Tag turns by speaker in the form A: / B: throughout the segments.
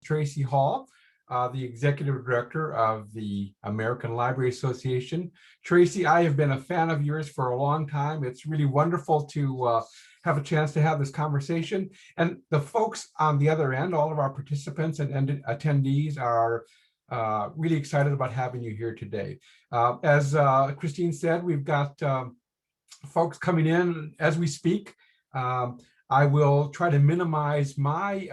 A: Tracie Hall, the Executive Director of the American Library Association. Tracie, I have been a fan of yours for a long time. It's really wonderful to have a chance to have this conversation. And the folks on the other end, all of our participants and attendees are really excited about having you here today. As Christine said, we've got folks coming in as we speak. I will try to minimize my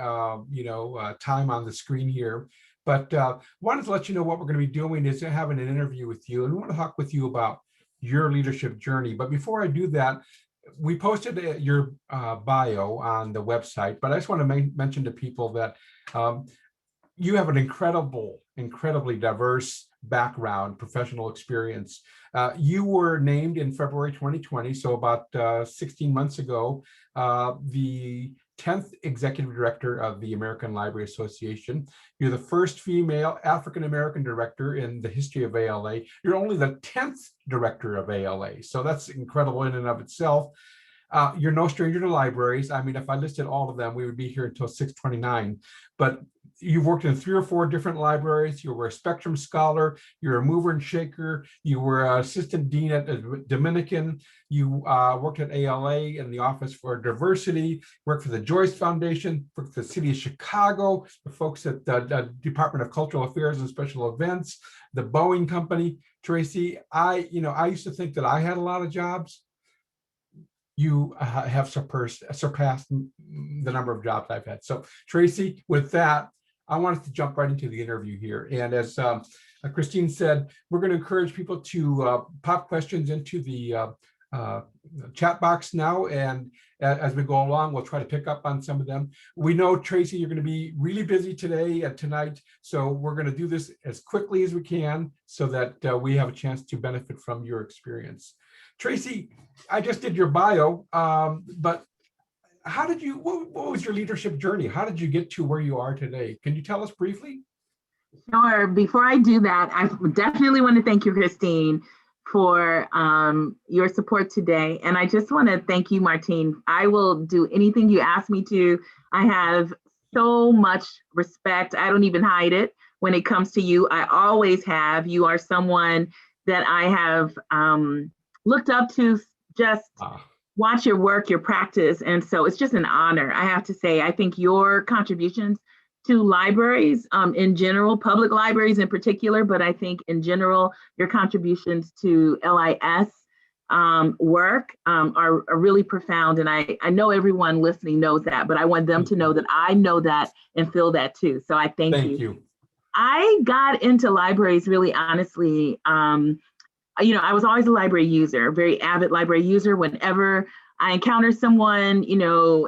A: time on the screen here, but wanted to let you know what we're going to be doing is having an interview with you, and we want to talk with you about your leadership journey. But before I do that, we posted your bio on the website, but I just want to mention to people that you have an incredibly diverse background, professional experience. You were named in February 2020, so about 16 months ago, the 10th Executive Director of the American Library Association. You're the first female African-American director in the history of ALA. You're only the 10th director of ALA, so that's incredible in and of itself. You're no stranger to libraries. I mean, if I listed all of them, we would be here until 6:29. But you've worked in 3 or 4 different libraries. You were a Spectrum Scholar. You're a mover and shaker. You were assistant dean at Dominican. You worked at ALA in the Office for Diversity, worked for the Joyce Foundation, worked for the City of Chicago, the folks at the Department of Cultural Affairs and Special Events, the Boeing Company. Tracie, I used to think that I had a lot of jobs. You have surpassed the number of jobs I've had. So Tracie, with that, I wanted to jump right into the interview here. And as Christine said, we're going to encourage people to pop questions into the chat box now. And as we go along, we'll try to pick up on some of them. We know, Tracie, you're going to be really busy today and tonight. So we're going to do this as quickly as we can so that we have a chance to benefit from your experience. Tracie, I just did your bio, but how did you, what was your leadership journey? How did you get to where you are today? Can you tell us briefly?
B: Sure. Before I do that, I definitely want to thank you, Christine, for your support today. And I just want to thank you, Martine. I will do anything you ask me to. I have so much respect. I don't even hide it when it comes to you. I always have. You are someone that I have looked up to, just watch your work, your practice. And so it's just an honor. I have to say, I think your contributions to libraries in general, public libraries in particular, but I think in general, your contributions to LIS work are really profound. And I know everyone listening knows that, but I want them to know that I know that and feel that too. So I thank you. I got into libraries really honestly. I was always a library user, a very avid library user. Whenever I encounter someone,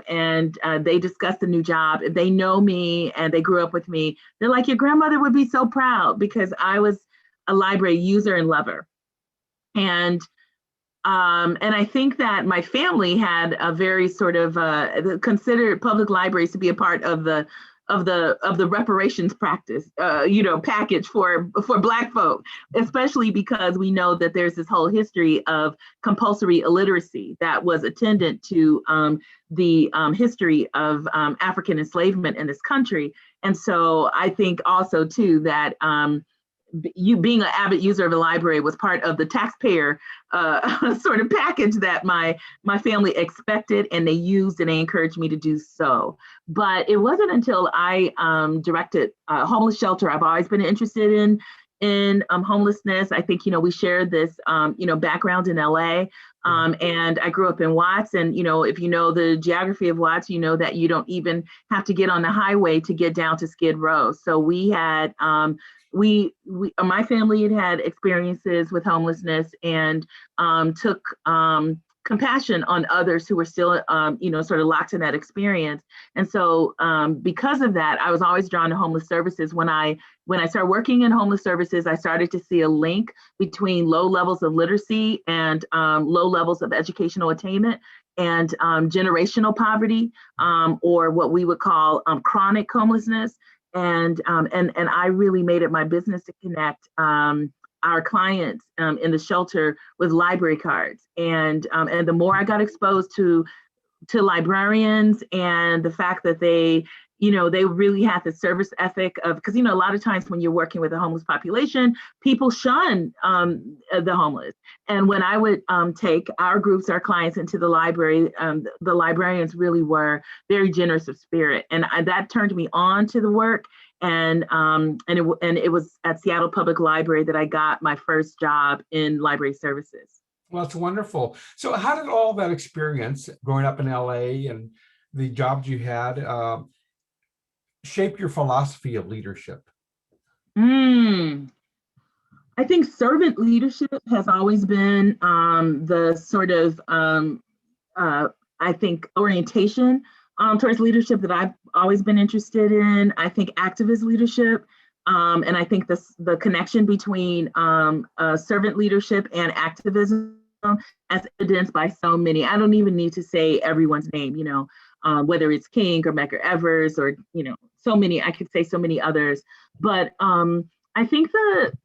B: and they discuss a new job, if they know me and they grew up with me, they're like, your grandmother would be so proud, because I was a library user and lover. And I think that my family had a very sort of considered public libraries to be a part of the reparations practice, package for Black folk, especially because we know that there's this whole history of compulsory illiteracy that was attendant to the history of African enslavement in this country. And so I think also too that you being an avid user of the library was part of the taxpayer sort of package that my family expected, and they used and they encouraged me to do so. But it wasn't until I directed a homeless shelter. I've always been interested in homelessness. I think, we shared this, background in LA. And I grew up in Watts, and, if you know the geography of Watts, you know that you don't even have to get on the highway to get down to Skid Row. So we had, my family had experiences with homelessness and took compassion on others who were still, sort of locked in that experience. And so because of that, I was always drawn to homeless services. When I started working in homeless services, I started to see a link between low levels of literacy and low levels of educational attainment and generational poverty, or what we would call chronic homelessness. And I really made it my business to connect our clients in the shelter with library cards. And the more I got exposed to librarians and the fact that they they really had the service ethic of, because, a lot of times when you're working with a homeless population, people shun the homeless. And when I would take our groups, our clients into the library, the librarians really were very generous of spirit. And that turned me on to the work. And it was at Seattle Public Library that I got my first job in library services.
A: Well, it's wonderful. So how did all that experience growing up in LA and the jobs you had shape your philosophy of leadership?
B: I think servant leadership has always been the sort of, I think, orientation towards leadership that I've always been interested in. I think activist leadership, and I think the connection between servant leadership and activism, as evidenced by so many. I don't even need to say everyone's name, whether it's King or Medgar Evers or, so many, I could say so many others. But I think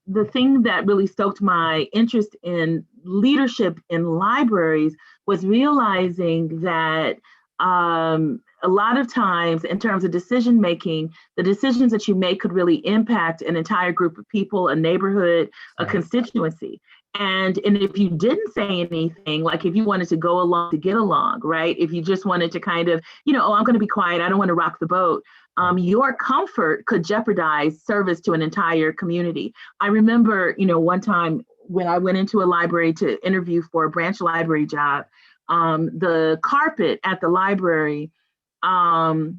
B: the thing that really stoked my interest in leadership in libraries was realizing that a lot of times in terms of decision making, the decisions that you make could really impact an entire group of people, a neighborhood, a constituency. And if you didn't say anything, like if you wanted to go along to get along, right? If you just wanted to kind of, oh, I'm going to be quiet, I don't want to rock the boat. Your comfort could jeopardize service to an entire community. I remember, one time when I went into a library to interview for a branch library job, the carpet at the library, I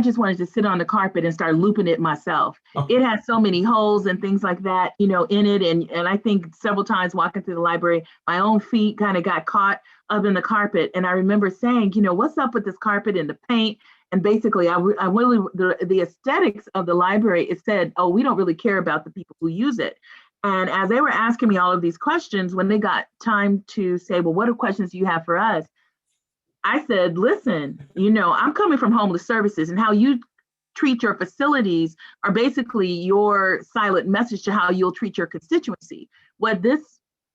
B: just wanted to sit on the carpet and start looping it myself. Oh. It had so many holes and things like that, in it. And I think several times walking through the library, my own feet kind of got caught up in the carpet. And I remember saying, what's up with this carpet and the paint? And basically, I really, the aesthetics of the library, it said, oh, we don't really care about the people who use it. And as they were asking me all of these questions, when they got time to say, well, what are questions do you have for us? I said, listen, I'm coming from homeless services, and how you treat your facilities are basically your silent message to how you'll treat your constituency.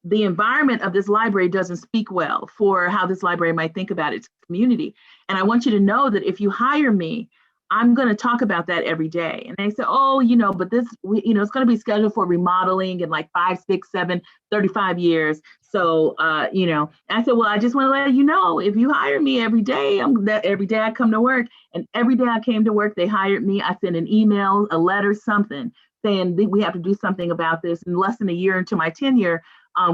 B: The environment of this library doesn't speak well for how this library might think about its community. And I want you to know that if you hire me, I'm going to talk about that every day. And they said, oh, but this, it's going to be scheduled for remodeling in like 5, 6, 7, 35 years. So, I said, well, I just want to let you know, if you hire me every day, every day I come to work, and every day I came to work, they hired me. I sent an email, a letter, something saying we have to do something about this. In less than a year into my tenure,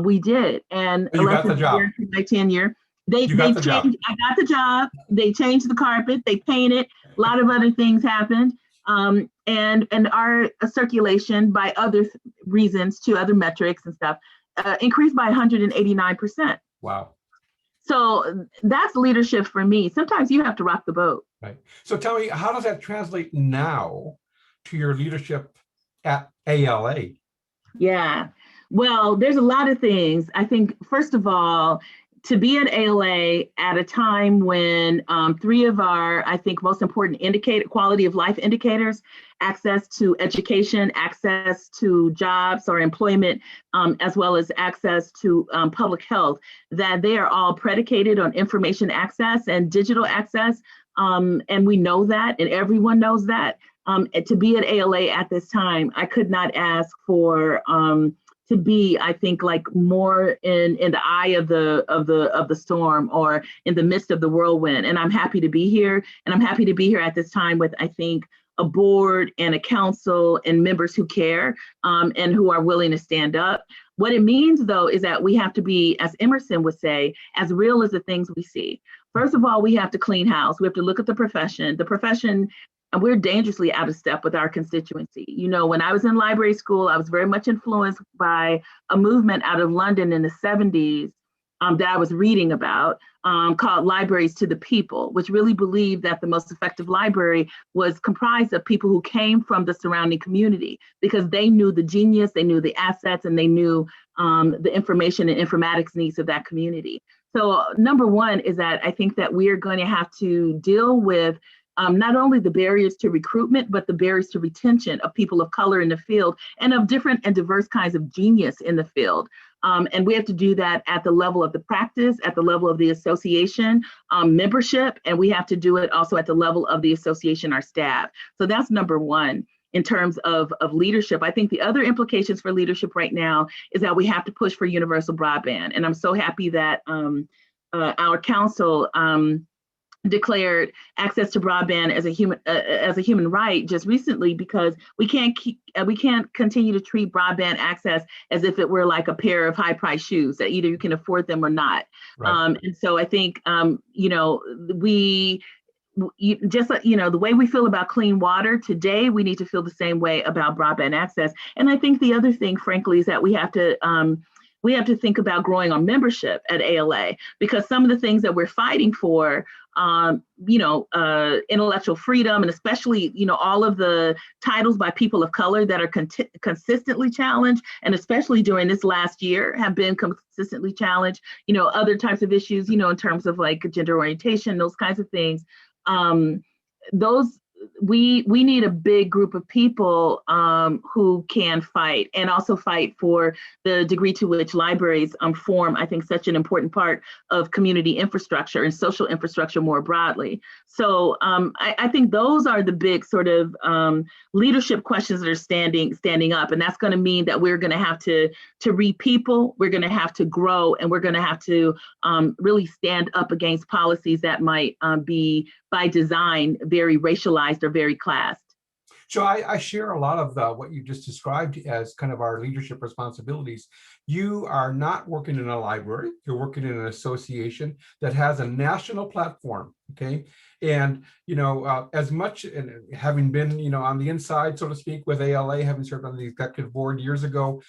B: we did. And less than a year into my tenure, they changed. I got the job. They changed the carpet. They painted. A lot of other things happened. And our circulation, by other reasons, to other metrics and stuff, increased by 189%.
A: Wow.
B: So that's leadership for me. Sometimes you have to rock the boat.
A: Right. So tell me, how does that translate now to your leadership at ALA?
B: Yeah. Well, there's a lot of things. I think, first of all, to be at ALA at a time when 3 of our, I think, most important quality of life indicators, access to education, access to jobs or employment, as well as access to public health, that they are all predicated on information access and digital access. And we know that, and everyone knows that. To be at ALA at this time, I could not ask for to be, I think, like more in the eye of the storm, or in the midst of the whirlwind. And I'm happy to be here. And I'm happy to be here at this time with, I think, a board and a council and members who care and who are willing to stand up. What it means, though, is that we have to be, as Emerson would say, as real as the things we see. First of all, we have to clean house. We have to look at the profession. And we're dangerously out of step with our constituency. When I was in library school, I was very much influenced by a movement out of London in the 70s that I was reading about, called Libraries to the People, which really believed that the most effective library was comprised of people who came from the surrounding community, because they knew the genius, they knew the assets, and they knew the information and informatics needs of that community. So number one is that I think that we are going to have to deal with not only the barriers to recruitment, but the barriers to retention of people of color in the field and of different and diverse kinds of genius in the field. And we have to do that at the level of the practice, at the level of the association membership, and we have to do it also at the level of the association, our staff. So that's number one in terms of leadership. I think the other implications for leadership right now is that we have to push for universal broadband. And I'm so happy that our council declared access to broadband as a human right just recently, because we can't continue to treat broadband access as if it were like a pair of high priced shoes that either you can afford them or not.
A: Right.
B: And so I think the way we feel about clean water today, we need to feel the same way about broadband access. And I think the other thing, frankly, is that we have to think about growing our membership at ALA, because some of the things that we're fighting for, intellectual freedom, and especially, all of the titles by people of color that are consistently challenged, and especially during this last year have been consistently challenged, other types of issues, in terms of like gender orientation, those kinds of things. We need a big group of people who can fight, and also fight for the degree to which libraries form, I think, such an important part of community infrastructure and social infrastructure more broadly. So I think those are the big sort of leadership questions that are standing up, and that's going to mean that we're going to have to re-people, we're going to have to grow, and we're going to have to really stand up against policies that might be by design very racialized or very classed.
A: So I share a lot of what you just described as kind of our leadership responsibilities. You are not working in a library, you're working in an association that has a national platform, okay? And, as much, and having been, on the inside, so to speak, with ALA, having served on the executive board years ago,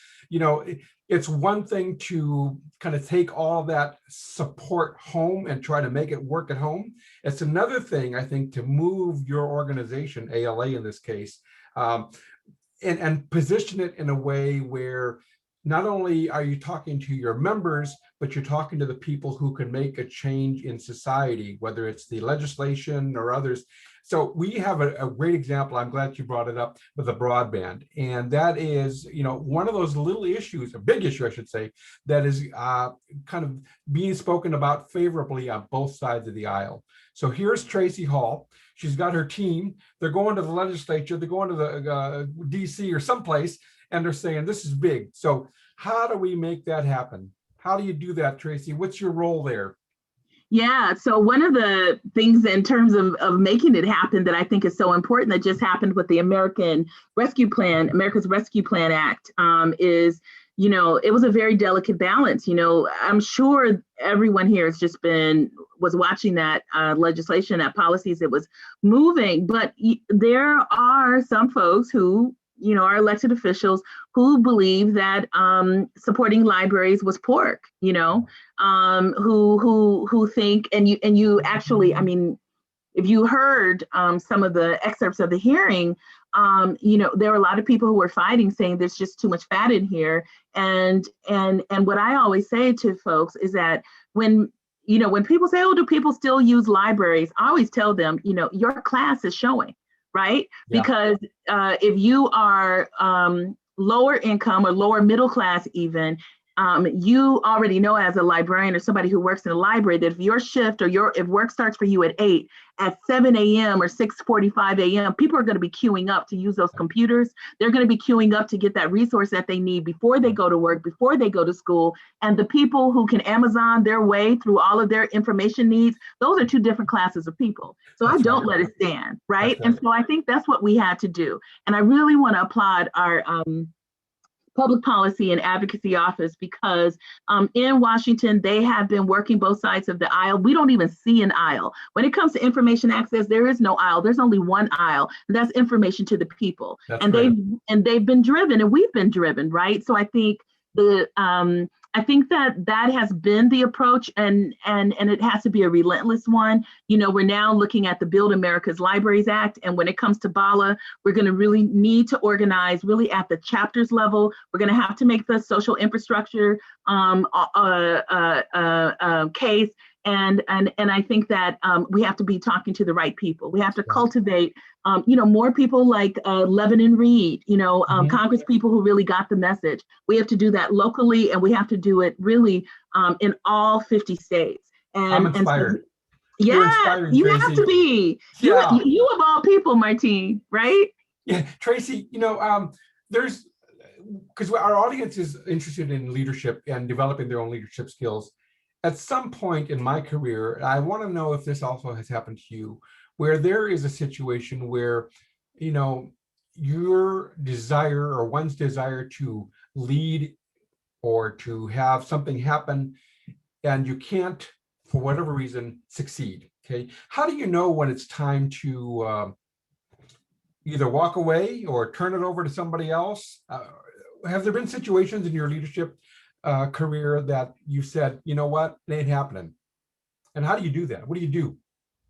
A: it's one thing to kind of take all that support home and try to make it work at home. It's another thing, I think, to move your organization, ALA in this case, and position it in a way where not only are you talking to your members, but you're talking to the people who can make a change in society, whether it's the legislation or others. So we have a great example, I'm glad you brought it up, with the broadband. And that is, one of those little issues, a big issue, I should say, that is kind of being spoken about favorably on both sides of the aisle. So here's Tracie Hall. She's got her team. They're going to the legislature, they're going to the DC or someplace, and they're saying, this is big. So how do we make that happen? How do you do that, Tracie? What's your role there?
B: Yeah, so one of the things in terms of making it happen that I think is so important that just happened with the America's Rescue Plan Act is, it was a very delicate balance. I'm sure everyone here was watching that legislation, that policies that was moving, but there are some folks who, our elected officials who believe that supporting libraries was pork, who think, and you actually, if you heard some of the excerpts of the hearing, there were a lot of people who were fighting, saying there's just too much fat in here. And what I always say to folks is that when people say, oh, do people still use libraries? I always tell them, your class is showing. Right? Yeah. Because if you are lower income or lower middle class even, you already know as a librarian or somebody who works in a library that if your shift or if work starts for you at 8, at 7 a.m. or 6:45 a.m., people are going to be queuing up to use those computers. They're going to be queuing up to get that resource that they need before they go to work, before they go to school. And the people who can Amazon their way through all of their information needs, those are two different classes of people. So I don't let it stand, right? And so I think that's what we had to do. And I really want to applaud our Public Policy and Advocacy Office, because in Washington, they have been working both sides of the aisle. We don't even see an aisle. When it comes to information access, there is no aisle. There's only one aisle, and that's information to the people. That's right. They've been driven, and we've been driven, right? So I think that has been the approach, and it has to be a relentless one. We're now looking at the Build America's Libraries Act, and when it comes to BALA, we're going to really need to organize really at the chapters level. We're going to have to make the social infrastructure case And I think that we have to be talking to the right people. We have to
A: Yeah.
B: cultivate, more people like Lebanon Reed,
A: Mhm.
B: Congress people who really got the message. We have to do that locally, and we have to do it really in all 50 states.
A: I'm
B: And so,
A: inspired. You're
B: yeah,
A: inspiring,
B: you have to
A: Tracie.
B: be.
A: Yeah.
B: You of all people, Martine, right?
A: Yeah, Tracie, there's because our audience is interested in leadership and developing their own leadership skills. At some point in my career, I want to know if this also has happened to you, where there is a situation where, you know, your desire or one's desire to lead or to have something happen and you can't, for whatever reason, succeed. Okay. How do you know when it's time to either walk away or turn it over to somebody else? Have there been situations in your leadership career that you said, you know what, it ain't happening? And how do you do that? What do you do?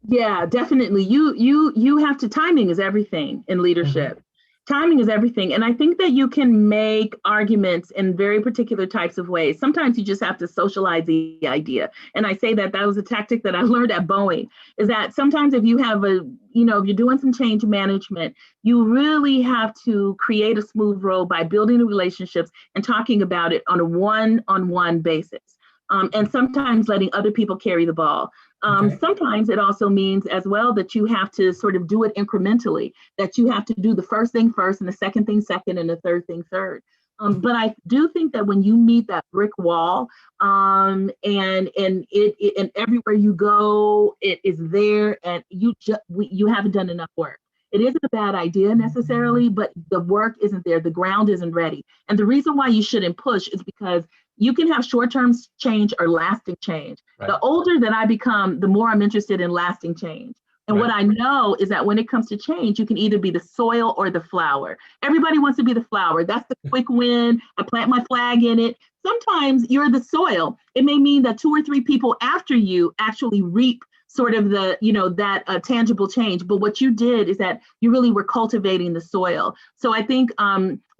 B: Yeah, definitely. You have to, timing is everything in
A: Mhm.
B: leadership. Timing is everything. And I think that you can make arguments in very particular types of ways. Sometimes you just have to socialize the idea. And I say that that was a tactic that I learned at Boeing, is that sometimes if you have if you're doing some change management, you really have to create a smooth road by building the relationships and talking about it on a one-on-one basis. And sometimes letting other people carry the ball.
A: Okay.
B: Sometimes it also means as well that you have to sort of do it incrementally, that you have to do the first thing first and the second thing second and the third thing third. But I do think that when you meet that brick wall, and everywhere you go, it is there, and you haven't done enough work. It isn't a bad idea necessarily, but the work isn't there. The ground isn't ready. And the reason why you shouldn't push is because you can have short-term change or lasting change.
A: Right.
B: The older that I become, the more I'm interested in lasting change. And what
A: Right.
B: I know is that when it comes to change, you can either be the soil or the flower. Everybody wants to be the flower. That's the quick win. I plant my flag in it. Sometimes you're the soil. It may mean that 2 or 3 people after you actually reap sort of that tangible change. But what you did is that you really were cultivating the soil. So I think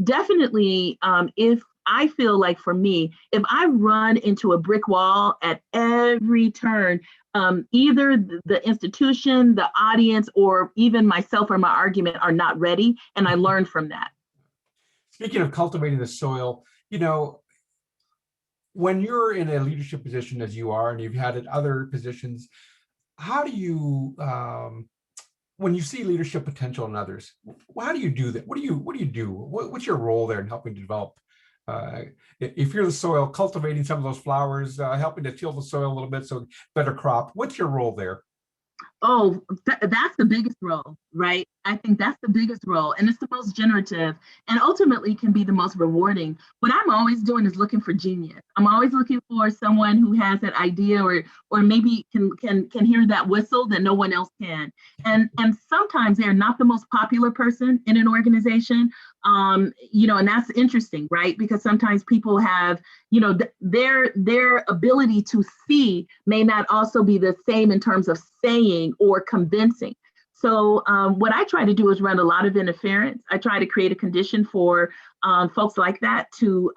B: definitely if I feel like for me, if I run into a brick wall at every turn, either the institution, the audience, or even myself or my argument are not ready, and I learn from that.
A: Speaking of cultivating the soil, when you're in a leadership position as you are, and you've had it other positions, how do you, when you see leadership potential in others, how do you do that? What do you do? What's your role there in helping to develop? If you're the soil, cultivating some of those flowers, helping to till the soil a little bit so better crop. What's your role there?
B: Oh, that's the biggest role, right? I think that's the biggest role, and it's the most generative, and ultimately can be the most rewarding. What I'm always doing is looking for genius. I'm always looking for someone who has that idea, or maybe can hear that whistle that no one else can. And sometimes they're not the most popular person in an organization, and that's interesting, right? Because sometimes people have, their ability to see may not also be the same in terms of saying or convincing. So what I try to do is run a lot of interference. I try to create a condition for folks like that to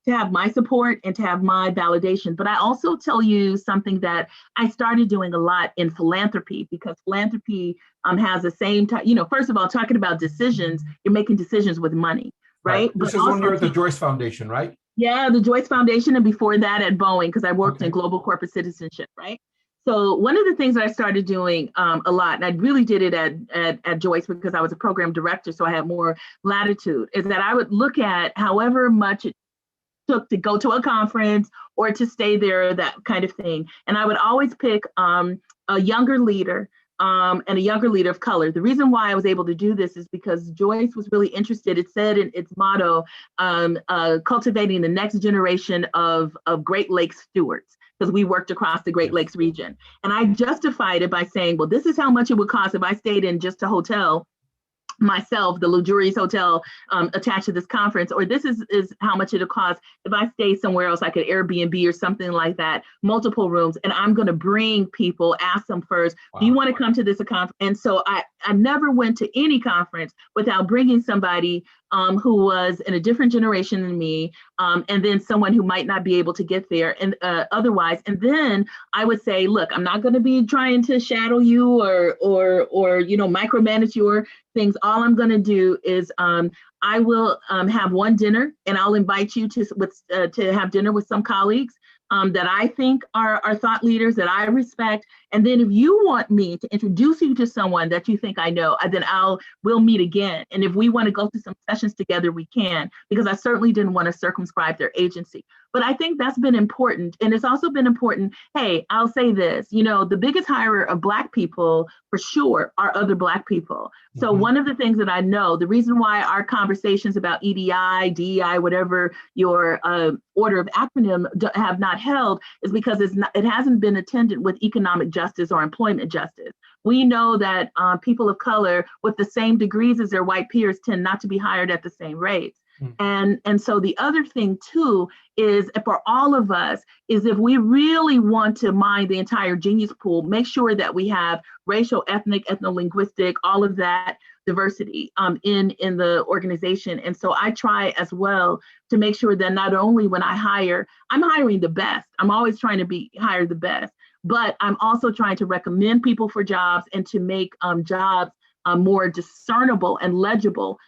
B: have my support and to have my validation. But I also tell you something that I started doing a lot in philanthropy, because philanthropy has the same type, first of all, talking about decisions, you're making decisions with money,
A: Right.
B: right?
A: This
B: But
A: is when
B: also
A: you're at the Joyce Foundation, right?
B: yeah, the Joyce Foundation, and before that at Boeing, because I worked in
A: Okay.
B: global corporate citizenship, right? So one of the things that I started doing a lot, and I really did it at Joyce because I was a program director, so I had more latitude, is that I would look at however much it took to go to a conference or to stay there, that kind of thing. And I would always pick a younger leader and a younger leader of color. The reason why I was able to do this is because Joyce was really interested. It said in its motto, cultivating the next generation of Great Lakes stewards, because we worked across the Great
A: Yes.
B: Lakes region. And I justified it by saying, well, this is how much it would cost if I stayed in just a hotel myself, the luxurious hotel attached to this conference, or this is how much it'll cost if I stay somewhere else, like an Airbnb or something like that, multiple rooms, and I'm going to bring people, ask them first, do you
A: Wow.
B: want to come to this conference? And so I never went to any conference without bringing somebody who was in a different generation than me, and then someone who might not be able to get there and otherwise. And then I would say, look, I'm not going to be trying to shadow you or micromanage your things. All I'm going to do is I will have one dinner, and I'll invite you to have dinner with some colleagues that I think are thought leaders that I respect. And then if you want me to introduce you to someone that you think I know, then we'll meet again. And if we want to go through some sessions together, we can, because I certainly didn't want to circumscribe their agency. But I think that's been important. And it's also been important. Hey, I'll say this, the biggest hirer of Black people for sure are other Black people. So one of the things that I know, the reason why our conversations about EDI, DEI, whatever your order of acronym have not held is because it hasn't been attended with economic justice or employment justice. We know that people of color with the same degrees as their white peers tend not to be hired at the same rates. And so the other thing too is for all of us is if we really want to mine the entire genius pool, make sure that we have racial, ethnic, ethno-linguistic, all of that diversity in the organization. And so I try as well to make sure that not only when I hire, I'm hiring the best. I'm always trying to hire the best, but I'm also trying to recommend people for jobs and to make jobs more discernible and legible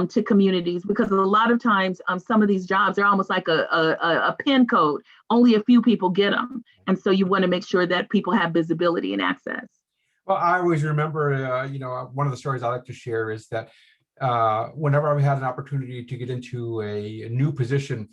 B: to communities, because a lot of times some of these jobs are almost like a pin code. Only a few people get them. And so you want to make sure that people have visibility and access.
A: Well, I always remember, one of the stories I like to share is that whenever I had an opportunity to get into a new position,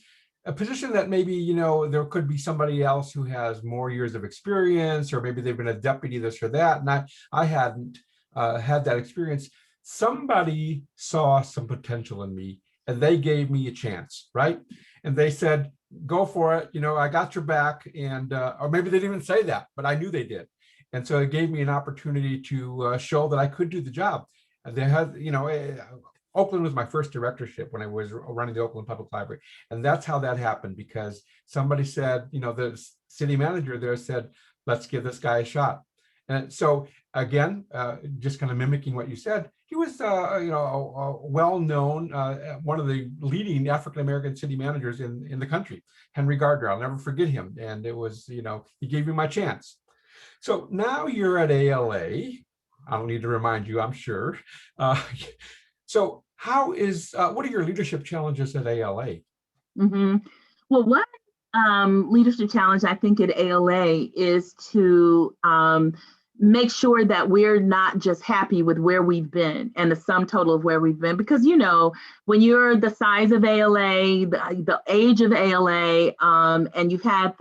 A: a position that maybe, there could be somebody else who has more years of experience, or maybe they've been a deputy, this or that, and I hadn't had that experience. Somebody saw some potential in me and they gave me a chance, right? And they said, go for it. I got your back. And, or maybe they didn't even say that, but I knew they did. And so it gave me an opportunity to show that I could do the job. They had, Oakland was my first directorship when I was running the Oakland Public Library. And that's how that happened, because somebody said, the city manager there said, let's give this guy a shot. And so again, just kind of mimicking what you said, he was, a well-known, one of the leading African-American city managers in the country, Henry Gardner. I'll never forget him. And it was, he gave me my chance. So now you're at ALA. I don't need to remind you, I'm sure. So what are your leadership challenges at ALA?
B: Mm-hmm. Well, one leadership challenge I think at ALA is to make sure that we're not just happy with where we've been and the sum total of where we've been, because when you're the size of ALA, the age of ALA, and you've had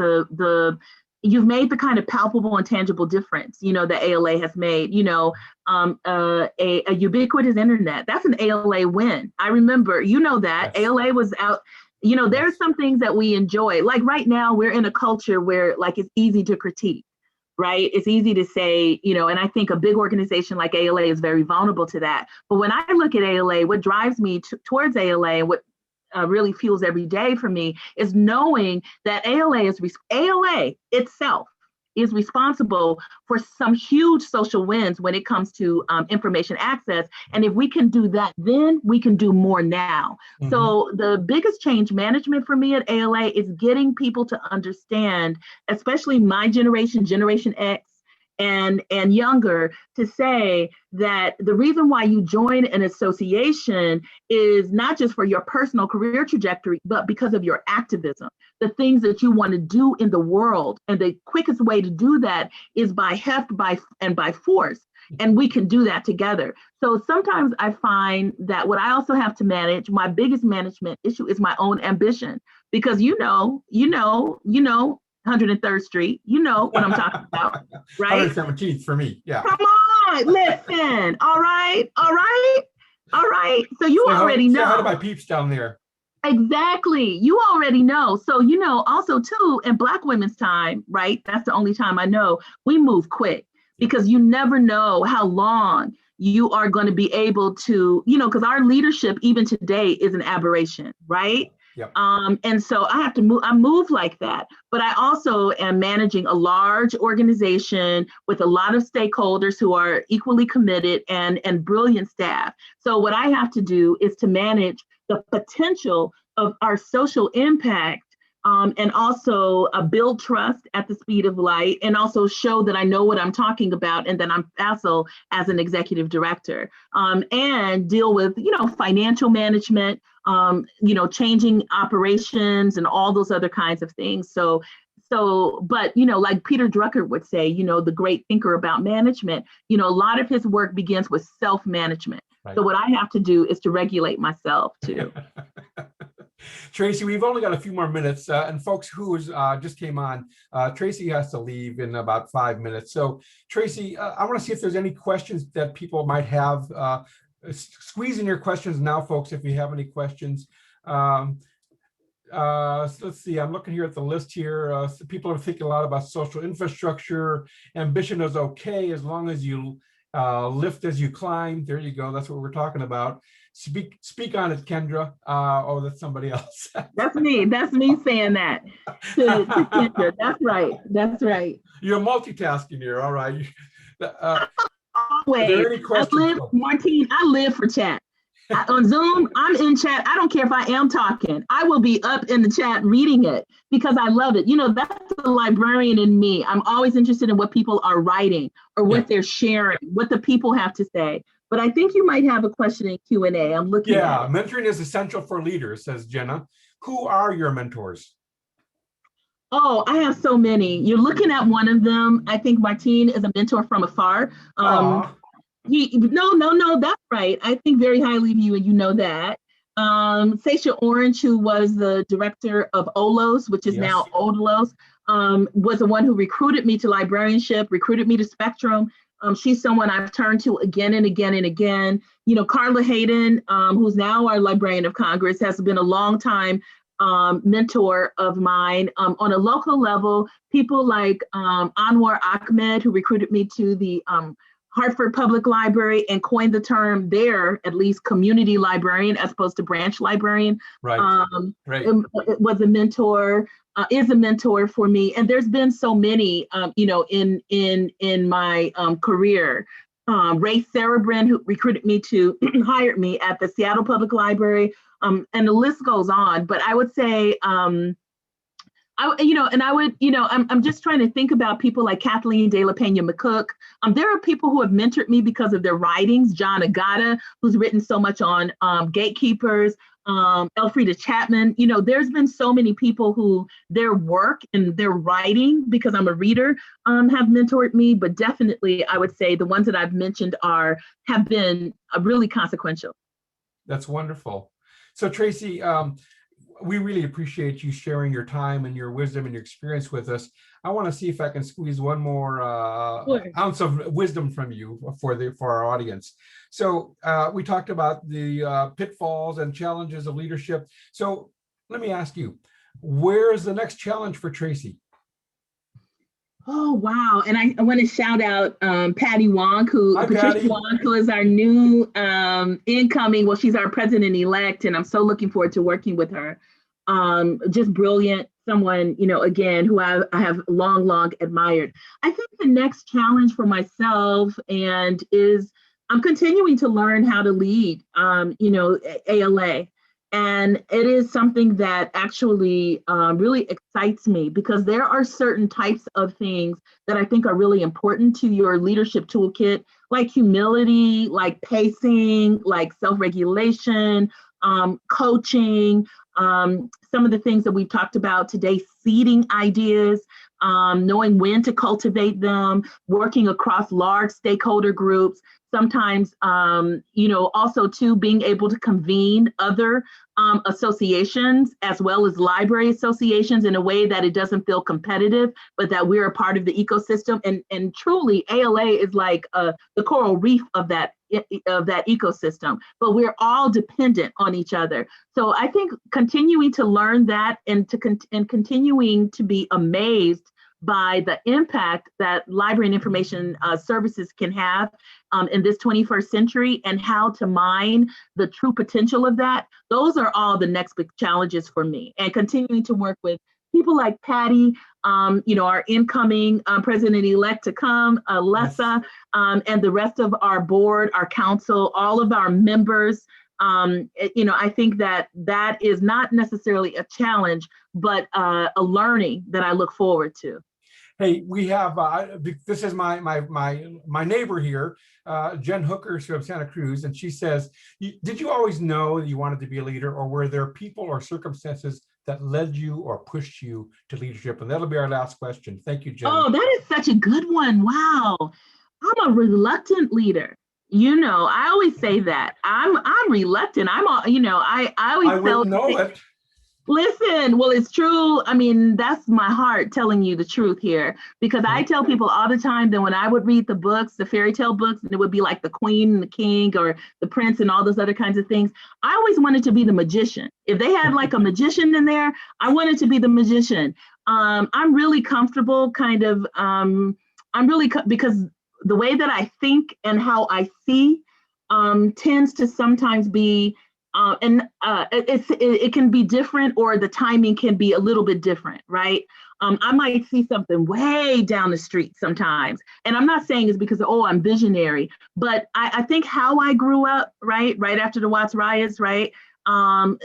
B: you've made the kind of palpable and tangible difference, that ALA has made, a ubiquitous internet. That's an ALA win. I remember, that yes. ALA was out. There's some things that we enjoy. Like right now, we're in a culture where it's easy to critique, right? It's easy to say, and I think a big organization like ALA is very vulnerable to that. But when I look at ALA, what drives me towards ALA and what really fuels every day for me is knowing that ALA itself is responsible for some huge social wins when it comes to information access. And if we can do that, then we can do more now. Mm-hmm. So the biggest change management for me at ALA is getting people to understand, especially my generation, Generation X, and younger, to say that the reason why you join an association is not just for your personal career trajectory, but because of your activism, the things that you want to do in the world. And the quickest way to do that is by heft, by force. And we can do that together. So sometimes I find that what I also have to manage, my biggest management issue is my own ambition, because 103rd Street, you know what I'm talking about, right?
A: 117th for me, yeah.
B: Come on, listen, all right. So you already know.
A: Say hi to my peeps down there.
B: Exactly, you already know. So, also too, in Black women's time, right? That's the only time I know, we move quick, because you never know how long you are going to be able to, because our leadership even today is an aberration, right?
A: Yep.
B: And so I have to move, I move like that, but I also am managing a large organization with a lot of stakeholders who are equally committed and brilliant staff. So what I have to do is to manage the potential of our social impact, and also build trust at the speed of light, and also show that I know what I'm talking about and that I'm facile as an executive director, and deal with, financial management, changing operations and all those other kinds of things. But, like Peter Drucker would say, the great thinker about management, a lot of his work begins with self-management. Right. So what I have to do is to regulate myself too.
A: Tracie, we've only got a few more minutes, and folks who just came on, Tracie has to leave in about 5 minutes. So Tracie, I want to see if there's any questions that people might have. Squeeze in your questions now, folks, if you have any questions. So let's see, I'm looking here at the list here. So people are thinking a lot about social infrastructure. Ambition is okay as long as you lift as you climb. There you go. That's what we're talking about. Speak on it, Kendra. Oh, that's somebody else.
B: That's me. That's me saying that to Kendra. That's right. That's right.
A: You're multitasking here. All right.
B: Always. Martine, I live for chat. On Zoom, I'm in chat. I don't care if I am talking. I will be up in the chat reading it because I love it. That's the librarian in me. I'm always interested in what people are writing or what they're sharing, what the people have to say. But I think you might have a question in Q&A. I'm looking at it.
A: Mentoring is essential for leaders, says Jenna. Who are your mentors?
B: Oh, I have so many. You're looking at one of them. I think Martine is a mentor from afar. No, that's right. I think very highly of you, and you know that. Sasha Orange, who was the director of OLOS, which is now ODLOS, was the one who recruited me to librarianship, recruited me to Spectrum. She's someone I've turned to again and again and again. Carla Hayden, who's now our Librarian of Congress, has been a long time mentor of mine. On a local level, people like Anwar Ahmed, who recruited me to the Hartford Public Library and coined the term there, at least, community librarian as opposed to branch librarian.
A: Right.
B: It was a mentor, is a mentor for me. And there's been so many, in my career. Ray Cerebrin, who recruited me to hired me at the Seattle Public Library, and the list goes on. But I would say, I'm just trying to think about people like Kathleen De La Pena McCook. There are people who have mentored me because of their writings. John Agata, who's written so much on gatekeepers, Elfrida Chapman. There's been so many people who their work and their writing, because I'm a reader, have mentored me. But definitely, I would say the ones that I've mentioned have been really consequential.
A: That's wonderful. So Tracie, we really appreciate you sharing your time and your wisdom and your experience with us. I want to see if I can squeeze one more ounce of wisdom from you for our audience. So we talked about the pitfalls and challenges of leadership. So let me ask you, where is the next challenge for Tracie?
B: Oh, wow. And I want to shout out Patty Wong, Patricia Wong, who is our new incoming, she's our president-elect, and I'm so looking forward to working with her. Just brilliant, someone, again, who I have long admired. I think the next challenge for myself is I'm continuing to learn how to lead, ALA. And it is something that actually really excites me, because there are certain types of things that I think are really important to your leadership toolkit, like humility, like pacing, like self-regulation, coaching, some of the things that we've talked about today, seeding ideas, knowing when to cultivate them, working across large stakeholder groups. Sometimes, also too, being able to convene other associations as well as library associations in a way that it doesn't feel competitive, but that we're a part of the ecosystem. And truly, ALA is like the coral reef of that ecosystem, but we're all dependent on each other. So I think continuing to learn that and continuing to be amazed by the impact that library and information services can have in this 21st century, and how to mine the true potential of that. Those are all the next big challenges for me, and continuing to work with people like Patty, our incoming president-elect to come, Lessa, and the rest of our board, our council, all of our members, I think that that is not necessarily a challenge, but a learning that I look forward to.
A: Hey, we have, this is my neighbor here, Jen Hooker from Santa Cruz, and she says, did you always know that you wanted to be a leader, or were there people or circumstances that led you or pushed you to leadership? And that'll be our last question. Thank you, Jen.
B: Oh, that is such a good one. Wow. I'm a reluctant leader. I always say that. I'm reluctant. I always
A: I wouldn't know it.
B: Listen, well, it's true. I mean, that's my heart telling you the truth here, because I tell people all the time that when I would read the books, the fairy tale books, and it would be like the queen and the king or the prince and all those other kinds of things, I always wanted to be the magician. If they had like a magician in there, I wanted to be the magician. I'm really comfortable because the way that I think and how I see tends to sometimes be it can be different, or the timing can be a little bit different, right? I might see something way down the street sometimes, and I'm not saying it's because I'm visionary, but I think how I grew up, right after the Watts riots, right, and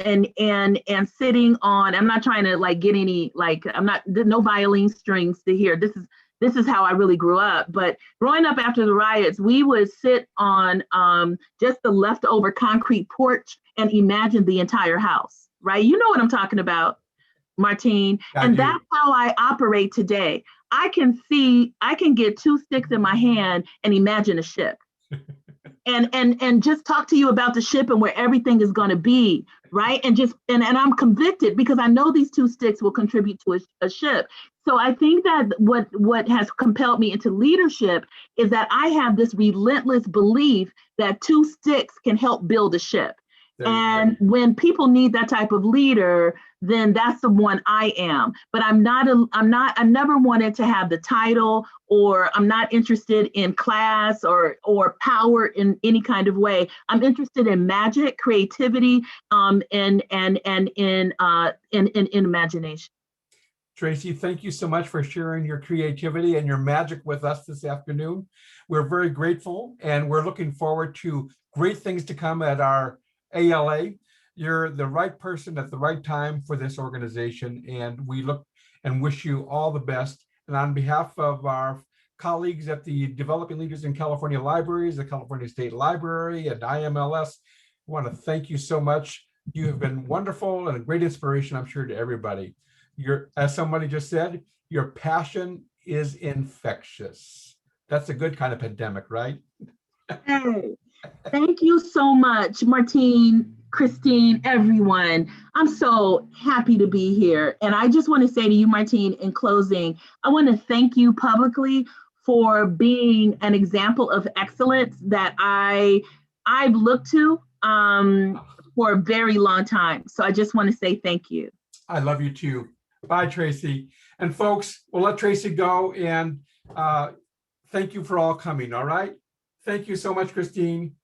B: sitting on. I'm not trying to like get any I'm not no violin strings to hear. This is how I really grew up. But growing up after the riots, we would sit on just the leftover concrete porch and imagine the entire house, right? You know what I'm talking about, Martine. And that's how I operate today. I can get two sticks in my hand and imagine a ship. and just talk to you about the ship and where everything is going to be, right? And I'm convicted because I know these two sticks will contribute to a ship. So I think that what has compelled me into leadership is that I have this relentless belief that two sticks can help build a ship. And when people need that type of leader, then that's the one I am. But I never wanted to have the title, or I'm not interested in class or power in any kind of way. I'm interested in magic, creativity, and in imagination.
A: Tracie, thank you so much for sharing your creativity and your magic with us this afternoon. We're very grateful, and we're looking forward to great things to come at our ALA. You're the right person at the right time for this organization, and we look and wish you all the best. And on behalf of our colleagues at the Developing Leaders in California Libraries, the California State Library, and IMLS, I want to thank you so much. You have been wonderful and a great inspiration, I'm sure, to everybody. As somebody just said, your passion is infectious. That's a good kind of pandemic, right?
B: Hey, thank you so much, Martine, Christine, everyone. I'm so happy to be here. And I just want to say to you, Martine, in closing, I want to thank you publicly for being an example of excellence that I've looked to for a very long time. So I just want to say thank you.
A: I love you too. Bye, Tracie. And folks, we'll let Tracie go, and thank you for all coming, all right? Thank you so much, Christine.